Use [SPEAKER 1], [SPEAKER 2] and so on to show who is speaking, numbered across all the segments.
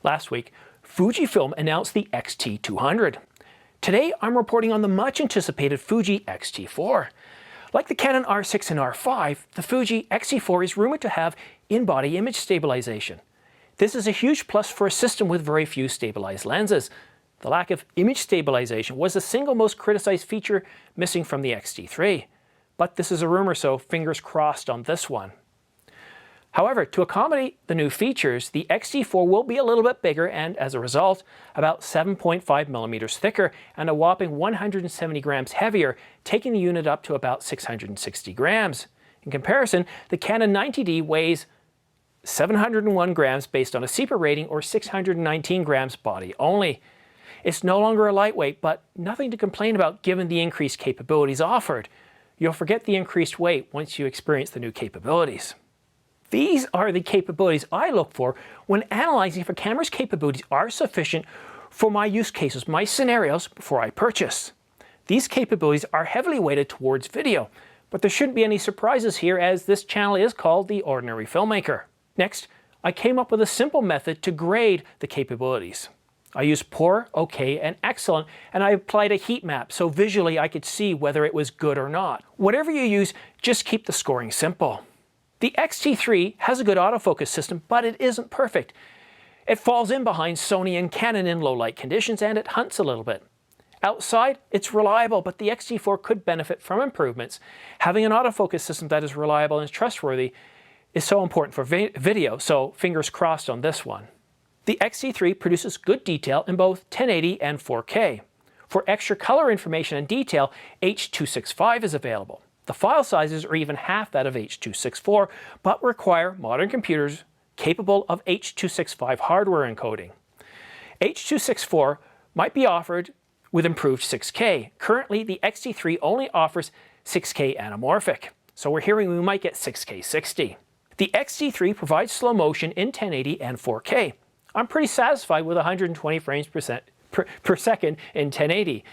[SPEAKER 1] Last week, Fujifilm announced the X-T200. Today, I'm reporting on the much anticipated Fuji X-T4. Like the Canon R6 and R5, the Fuji X-T4 is rumored to have in-body image stabilization. This is a huge plus for a system with very few stabilized lenses. The lack of image stabilization was the single most criticized feature missing from the X-T3. But this is a rumor, so fingers crossed on this one. However, to accommodate the new features, the X-T4 will be a little bit bigger and, as a result, about 7.5 millimeters thicker and a whopping 170 grams heavier, taking the unit up to about 660 grams. In comparison, the Canon 90D weighs 701 grams based on a CEPA rating, or 619 grams body only. It's no longer a lightweight, but nothing to complain about given the increased capabilities offered. You'll forget the increased weight once you experience the new capabilities. These are the capabilities I look for when analyzing if a camera's capabilities are sufficient for my use cases, my scenarios, before I purchase. These capabilities are heavily weighted towards video, but there shouldn't be any surprises here as this channel is called The Ordinary Filmmaker. Next, I came up with a simple method to grade the capabilities. I used poor, okay, and excellent, and I applied a heat map so visually I could see whether it was good or not. Whatever you use, just keep the scoring simple. The X-T3 has a good autofocus system, but it isn't perfect. It falls in behind Sony and Canon in low light conditions, and it hunts a little bit. Outside, it's reliable, but the X-T4 could benefit from improvements. Having an autofocus system that is reliable and trustworthy is so important for video, so fingers crossed on this one. The X-T3 produces good detail in both 1080 and 4K. For extra color information and detail, H.265 is available. The file sizes are even half that of H.264, but require modern computers capable of H.265 hardware encoding. H.264 might be offered with improved 6K. Currently, the X-T3 only offers 6K anamorphic, so we're hearing we might get 6K 60. The X-T3 provides slow motion in 1080 and 4K. I'm pretty satisfied with 120 frames per second in 1080.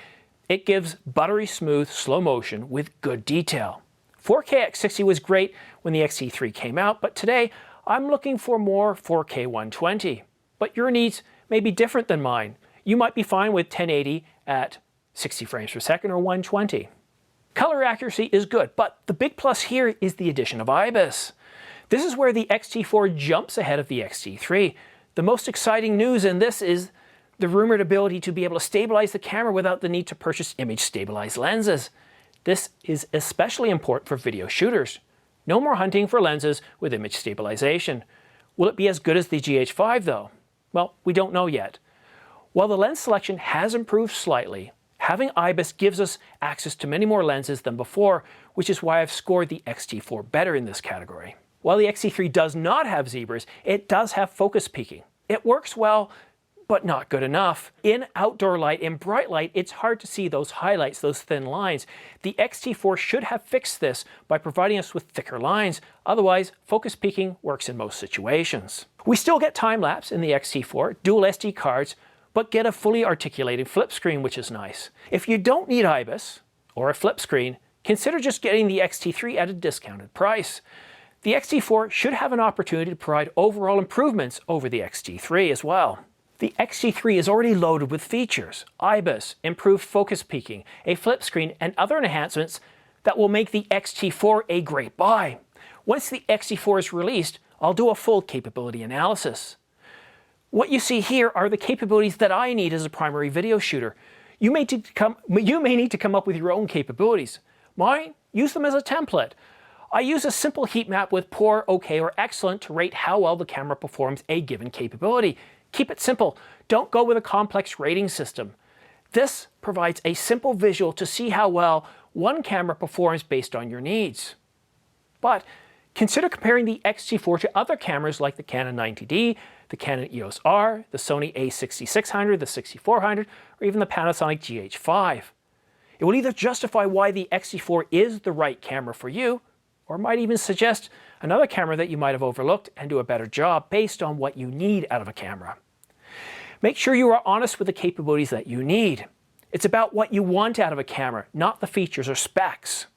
[SPEAKER 1] It gives buttery smooth slow motion with good detail. 4K X60 was great when the X-T3 came out, but today I'm looking for more 4K 120. But your needs may be different than mine. You might be fine with 1080 at 60 frames per second or 120. Color accuracy is good, but the big plus here is the addition of IBIS. This is where the X-T4 jumps ahead of the X-T3. The most exciting news in this is the rumored ability to be able to stabilize the camera without the need to purchase image stabilized lenses. This is especially important for video shooters. No more hunting for lenses with image stabilization. Will it be as good as the GH5 though? Well, we don't know yet. While the lens selection has improved slightly, having IBIS gives us access to many more lenses than before, which is why I've scored the X-T4 better in this category. While the X-T3 does not have zebras, it does have focus peaking. It works well, but not good enough. In outdoor light, in bright light, it's hard to see those highlights, those thin lines. The X-T4 should have fixed this by providing us with thicker lines. Otherwise, focus peaking works in most situations. We still get time-lapse in the X-T4, dual SD cards, but get a fully articulated flip screen, which is nice. If you don't need IBIS or a flip screen, consider just getting the X-T3 at a discounted price. The X-T4 should have an opportunity to provide overall improvements over the X-T3 as well. The X-T3 is already loaded with features, IBIS, improved focus peaking, a flip screen, and other enhancements that will make the X-T4 a great buy. Once the X-T4 is released, I'll do a full capability analysis. What you see here are the capabilities that I need as a primary video shooter. You may need to come up with your own capabilities. Mine, use them as a template. I use a simple heat map with poor, okay, or excellent to rate how well the camera performs a given capability. Keep it simple. Don't go with a complex rating system. This provides a simple visual to see how well one camera performs based on your needs. But consider comparing the X-T4 to other cameras like the Canon 90D, the Canon EOS R, the Sony a6600, the 6400, or even the Panasonic GH5. It will either justify why the X-T4 is the right camera for you, or might even suggest another camera that you might have overlooked and do a better job based on what you need out of a camera. Make sure you are honest with the capabilities that you need. It's about what you want out of a camera, not the features or specs.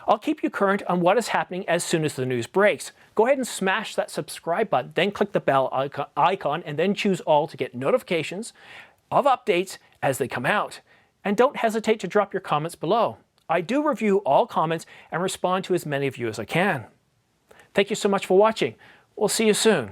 [SPEAKER 1] I'll keep you current on what is happening as soon as the news breaks. Go ahead and smash that subscribe button, then click the bell icon, and then choose all to get notifications of updates as they come out. And don't hesitate to drop your comments below. I do review all comments and respond to as many of you as I can. Thank you so much for watching. We'll see you soon.